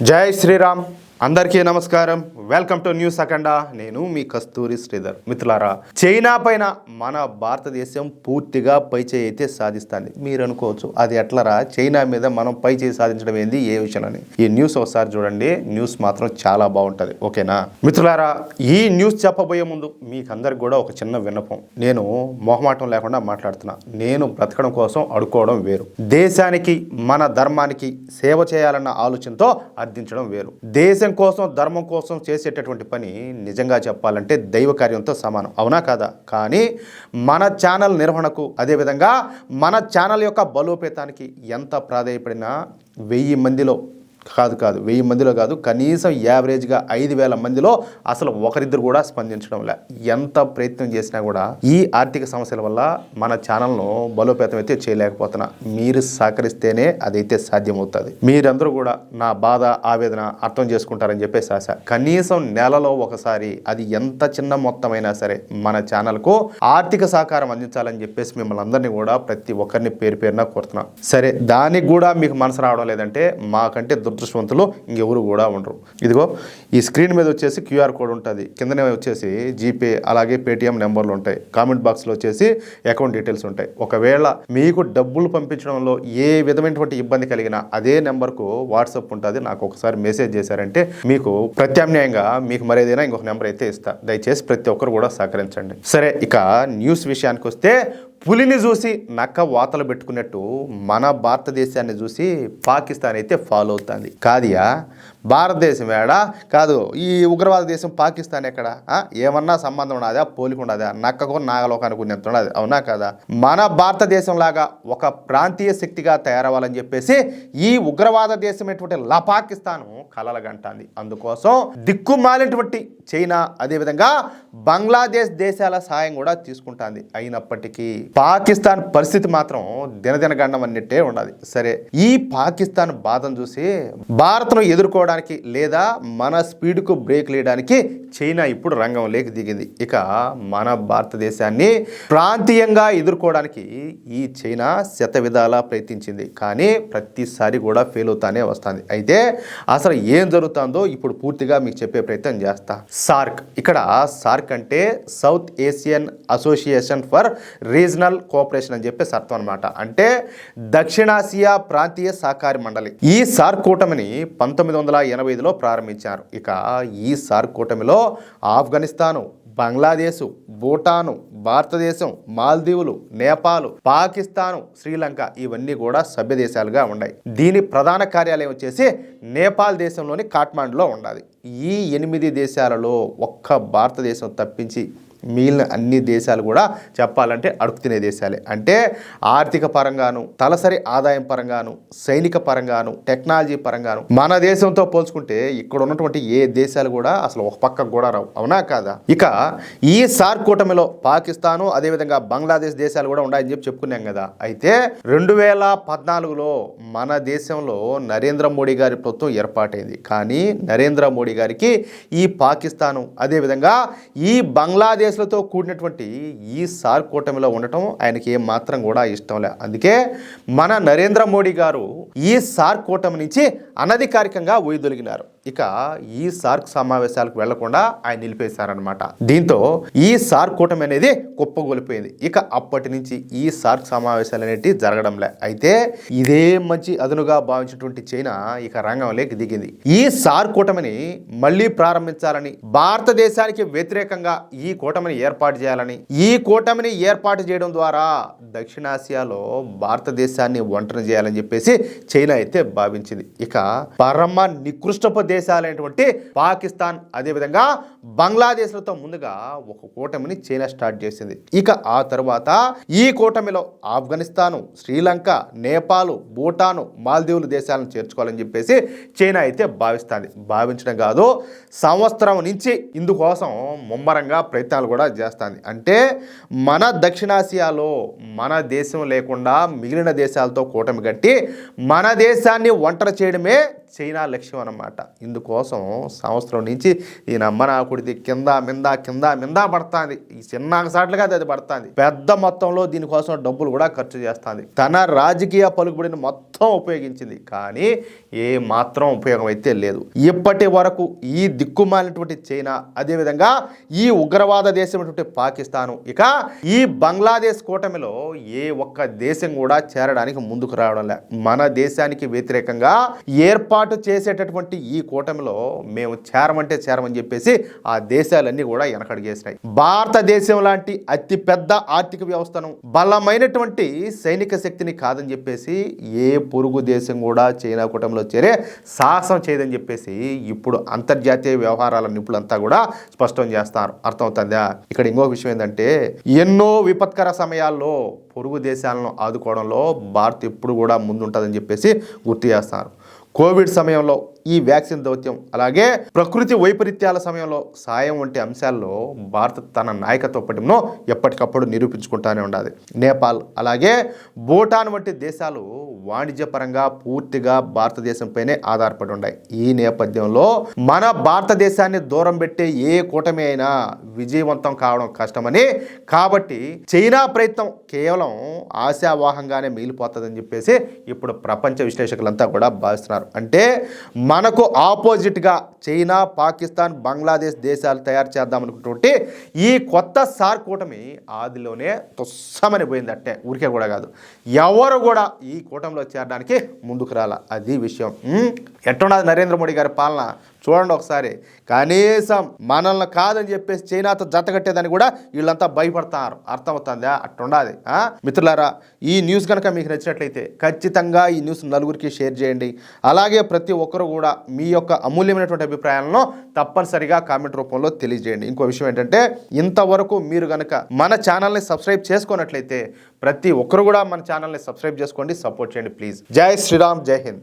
జై శ్రీరామ్ అందరికీ నమస్కారం. వెల్కమ్ టు న్యూస్ అఖండ. నేను మీ కస్తూరి శ్రీధర్. మిత్రులారా, చైనా పైన మన భారతదేశం పూర్తిగా పైచేయి అయితే సాధిస్తుంది. మీరు అనుకోవచ్చు, అది ఎట్లరా, చైనా మీద మనం పైచేయి సాధించడం ఏంది, ఏ విషయాలని? ఈ న్యూస్ ఒకసారి చూడండి. న్యూస్ మాత్రం చాలా బాగుంటుంది. ఓకేనా మిత్రులారా? ఈ న్యూస్ చెప్పబోయే ముందు మీకు అందరికి కూడా ఒక చిన్న విన్నపం. నేను మొహమాటం లేకుండా మాట్లాడుతున్నా. నేను బ్రతకడం కోసం అడుకోవడం వేరు, దేశానికి మన ధర్మానికి సేవ చేయాలన్న ఆలోచనతో అర్థించడం వేరు. దేశం కోసం ధర్మం కోసం చేసేటటువంటి పని నిజంగా చెప్పాలంటే దైవ కార్యంతో సమానం, అవునా కాదా? కానీ మన ఛానల్ నిర్వహణకు, అదేవిధంగా మన ఛానల్ యొక్క బలోపేతానికి ఎంత ప్రాధాన్యపడినా 1000 మందిలో కాదు 1000 మందిలో కాదు, కనీసం యావరేజ్గా 5000 మందిలో అసలు ఒకరిద్దరు కూడా స్పందించడం లే. ఎంత ప్రయత్నం చేసినా కూడా ఈ ఆర్థిక సమస్యల వల్ల మన ఛానల్ను బలోపేతం అయితే చేయలేకపోతున్నా. మీరు సహకరిస్తేనే అదైతే సాధ్యమవుతుంది. మీరందరూ కూడా నా బాధ, ఆవేదన అర్థం చేసుకుంటారని చెప్పేసి ఆశ. కనీసం నెలలో ఒకసారి, అది ఎంత చిన్న మొత్తమైనా సరే, మన ఛానల్కు ఆర్థిక సహకారం అందించాలని చెప్పేసి మిమ్మల్ని అందరినీ కూడా ప్రతి ఒక్కరిని పేరు పేరున కోరుతున్నాం. సరే, దానికి కూడా మీకు మనసు రావడం లేదంటే మాకంటే దురదృష్టవంతులు ఇంకెవరు కూడా ఉండరు. ఇదిగో ఈ స్క్రీన్ మీద వచ్చేసి QR కోడ్ ఉంటుంది, కిందనే వచ్చేసి జీపే అలాగే పేటిఎం నెంబర్లు ఉంటాయి, కామెంట్ బాక్స్లో వచ్చేసి అకౌంట్ డీటెయిల్స్ ఉంటాయి. ఒకవేళ మీకు డబ్బులు పంపించడంలో ఏ విధమైనటువంటి ఇబ్బంది కలిగినా అదే నెంబర్కు వాట్సాప్ ఉంటుంది. నాకు ఒకసారి మెసేజ్ చేశారంటే మీకు ప్రత్యామ్నాయంగా మీకు మరేదైనా ఇంకొక నెంబర్ అయితే ఇస్తా. దయచేసి ప్రతి ఒక్కరు కూడా సహకరించండి. సరే, ఇక న్యూస్ విషయానికి వస్తే, పులిని చూసి నక్క వాతలు పెట్టుకున్నట్టు మన భారతదేశాన్ని చూసి పాకిస్తాన్ అయితే ఫాలో అవుతుంది. కాదియా, భారతదేశం ఏడా కాదు, ఈ ఉగ్రవాద దేశం పాకిస్తాన్ ఎక్కడ? ఏమన్నా సంబంధం ఉన్నదా, పోలిక ఉన్నదా? నక్కకు నాగలోకానికి ఉన్నంత ఉన్నది, అవునా కదా? మన భారతదేశం లాగా ఒక ప్రాంతీయ శక్తిగా తయారవ్వాలని చెప్పేసి ఈ ఉగ్రవాద దేశం లా పాకిస్తాన్ కలలగంటుంది. అందుకోసం దిక్కుమాలినటువంటి చైనా, అదేవిధంగా బంగ్లాదేశ్ దేశాల సాయం కూడా తీసుకుంటుంది. అయినప్పటికీ పాకిస్తాన్ పరిస్థితి మాత్రం దినదినగండం అన్నట్టే ఉన్నది. సరే, ఈ పాకిస్తాన్ బాధను చూసి భారత్ను ఎదుర్కోవడానికి లేదా మన స్పీడ్కు బ్రేక్ వేయడానికి చైనా ఇప్పుడు రంగంలోకి దిగింది. ఇక మన భారతదేశాన్ని ప్రాంతీయంగా ఎదుర్కోవడానికి ఈ చైనా శతవిధాలా ప్రయత్నించింది. కానీ ప్రతిసారి కూడా ఫెయిల్ అవుతానే వస్తుంది. అయితే అసలు ఏం జరుగుతుందో ఇప్పుడు పూర్తిగా మీకు చెప్పే ప్రయత్నం చేస్తా. సార్క్, ఇక్కడ సార్క్ అంటే south Asian association for regional cooperation అని చెప్పేసి అర్థం అనమాట. అంటే దక్షిణాసియా ప్రాంతీయ సహకార మండలి. ఈ సార్క్ కూటమిని 1985లో ప్రారంభించారు. ఇక ఈ సార్క్ కూటమిలో ఆఫ్ఘనిస్తాను, బంగ్లాదేశ్, భూటాను, భారతదేశం, మాల్దీవులు, నేపాల్, పాకిస్తాను, శ్రీలంక ఇవన్నీ కూడా సభ్య దేశాలుగా ఉన్నాయి. దీని ప్రధాన కార్యాలయం వచ్చేసి నేపాల్ దేశంలోని కాఠ్మాండులో ఉండాలి. ఈ 8 దేశాలలో ఒక్క భారతదేశం తప్పించి మిగిలిన అన్ని దేశాలు కూడా చెప్పాలంటే అడుగు తినే దేశాలే. అంటే ఆర్థిక పరంగాను, తలసరి ఆదాయం పరంగాను, సైనిక పరంగాను, టెక్నాలజీ పరంగాను మన దేశంతో పోల్చుకుంటే ఇక్కడ ఉన్నటువంటి ఏ దేశాలు కూడా అసలు ఒక పక్క కూడా రావు, అవునా కాదా? ఇక ఈ సార్క్ కూటమిలో పాకిస్తాను, అదేవిధంగా బంగ్లాదేశ్ దేశాలు కూడా ఉన్నాయని చెప్పి చెప్పుకున్నాం కదా. అయితే 2014లో మన దేశంలో నరేంద్ర మోడీ గారి ప్రభుత్వం ఏర్పాటైంది. కానీ నరేంద్ర మోడీ గారికి ఈ పాకిస్తాను, అదేవిధంగా ఈ బంగ్లాదేశ్ తో కూడినటువంటి ఈ సార్క్ కూటమిలో ఉండటం ఆయనకి ఏం మాత్రం కూడా ఇష్టం లే. అందుకే మన నరేంద్ర మోడీ గారు ఈ సార్క్ కూటమి నుంచి అనధికారికంగా వైదొలిగినారు. ఇక ఈ సార్క్ సమావేశాలకు వెళ్లకుండా ఆయన నిలిపేశారనమాట. దీంతో ఈ సార్క్ కూటమి అనేది కుప్పగొలిపోయింది. ఇక అప్పటి నుంచి ఈ సార్క్ సమావేశాలు అనేవి జరగడంలే. అయితే ఇదే మంచి అదునుగా భావించినటువంటి చైనా ఇక రంగంలోకి దిగింది. ఈ సార్క్ కూటమిని మళ్ళీ ప్రారంభించాలని, భారతదేశానికి వ్యతిరేకంగా ఈ కూటమిని ఏర్పాటు చేయాలని, ఈ కూటమిని ఏర్పాటు చేయడం ద్వారా దక్షిణాసియాలో భారతదేశాన్ని ఒంటరి చేయాలని చెప్పేసి చైనా అయితే భావించింది. ఇక పరమ నికృష్టపు దేశాలైనటువంటి పాకిస్తాన్, అదేవిధంగా బంగ్లాదేశ్లతో ముందుగా ఒక కూటమిని చైనా స్టార్ట్ చేసింది. ఇక ఆ తర్వాత ఈ కూటమిలో ఆఫ్ఘనిస్తాను, శ్రీలంక, నేపాల్, భూటాను, మాల్దీవులు దేశాలను చేర్చుకోవాలని చెప్పేసి చైనా అయితే భావించడం కాదు, సంవత్సరం నుంచి ఇందుకోసం ముమ్మరంగా ప్రయత్నాలు కూడా చేస్తుంది. అంటే మన దక్షిణాసియాలో మన దేశం లేకుండా మిగిలిన దేశాలతో కూటమి కట్టి మన దేశాన్ని ఒంటరి చేయడమే చైనా లక్ష్యం అన్నమాట. ఇందుకోసం సంవత్సరం నుంచి ఈ నమ్మనాకుడిది కింద మింద పడుతుంది. ఈ చిన్న సాట్లుగా అది పడుతుంది. పెద్ద మొత్తంలో దీనికోసం డబ్బులు కూడా ఖర్చు చేస్తుంది. తన రాజకీయ పలుకుబడిని మొత్తం ఉపయోగించింది, కానీ ఏ మాత్రం ఉపయోగం అయితే లేదు. ఇప్పటి వరకు ఈ దిక్కుమాలినటువంటి చైనా, అదేవిధంగా ఈ ఉగ్రవాద దేశమైనటువంటి పాకిస్తాను, ఇక ఈ బంగ్లాదేశ్ కూటమిలో ఏ ఒక్క దేశం కూడా చేరడానికి ముందుకు రావడం లే. మన దేశానికి వ్యతిరేకంగా ఏర్పాటు చేసేటటువంటి ఈ కూటమిలో మేము చేరమని చెప్పేసి ఆ దేశాలన్నీ కూడా వెనకడిగేసినాయి. భారతదేశం లాంటి అతి పెద్ద ఆర్థిక వ్యవస్థను, బలమైనటువంటి సైనిక శక్తిని కాదని చెప్పేసి ఏ పొరుగు దేశం కూడా చైనా కూటమిలో చేరే సాహసం చేయదని చెప్పేసి ఇప్పుడు అంతర్జాతీయ వ్యవహారాల నిపుణులంతా కూడా స్పష్టం చేస్తారు. అర్థమవుతుందా? ఇక్కడ ఇంకో విషయం ఏంటంటే, ఎన్నో విపత్కర సమయాల్లో పొరుగు దేశాలను ఆదుకోవడంలో భారత్ ఎప్పుడు కూడా ముందుంటుందని చెప్పేసి గుర్తు చేస్తారు. కోవిడ్ సమయంలో ఈ వ్యాక్సిన్ దౌత్యం, అలాగే ప్రకృతి వైపరీత్యాల సమయంలో సాయం వంటి అంశాల్లో భారత్ తన నాయకత్వ పటిమను ఎప్పటికప్పుడు నిరూపించుకుంటూనే ఉండాలి. నేపాల్, అలాగే భూటాన్ వంటి దేశాలు వాణిజ్యపరంగా పూర్తిగా భారతదేశంపైనే ఆధారపడి ఉన్నాయి. ఈ నేపథ్యంలో మన భారతదేశాన్ని దూరం పెట్టే ఏ కూటమి అయినా విజయవంతం కావడం కష్టమని, కాబట్టి చైనా ప్రయత్నం కేవలం ఆశావాహంగానే మిగిలిపోతుందని చెప్పేసి ఇప్పుడు ప్రపంచ విశ్లేషకులంతా కూడా భావిస్తున్నారు. అంటే మనకు ఆపోజిట్గా చైనా, పాకిస్తాన్, బంగ్లాదేశ్ దేశాలు తయారు చేద్దామనుకున్నటువంటి ఈ కొత్త సార్ కూటమి ఆదిలోనే తుస్సమని పోయింది. అట్టే ఊరికే కూడా కాదు, ఎవరు కూడా ఈ కూటమిలో చేరడానికి ముందుకు రాల. అది విషయం. ఎట్టున్నది నరేంద్ర మోడీ గారి పాలన చూడండి ఒకసారి. కనీసం మనల్ని కాదని చెప్పేసి చైనాతో జతగట్టేదని కూడా వీళ్ళంతా భయపడతారు. అర్థమవుతుందా? అట్టుండాది. మిత్రులారా, ఈ న్యూస్ కనుక మీకు నచ్చినట్లయితే ఖచ్చితంగా ఈ న్యూస్ నలుగురికి షేర్ చేయండి. అలాగే ప్రతి ఒక్కరు కూడా మీ యొక్క అమూల్యమైనటువంటి అభిప్రాయాలను తప్పనిసరిగా కామెంట్ రూపంలో తెలియజేయండి. ఇంకో విషయం ఏంటంటే, ఇంతవరకు మీరు కనుక మన ఛానల్ని సబ్స్క్రైబ్ చేసుకున్నట్లయితే ప్రతి ఒక్కరు కూడా మన ఛానల్ని సబ్స్క్రైబ్ చేసుకోండి, సపోర్ట్ చేయండి ప్లీజ్. జై శ్రీరామ్, జై హింద్.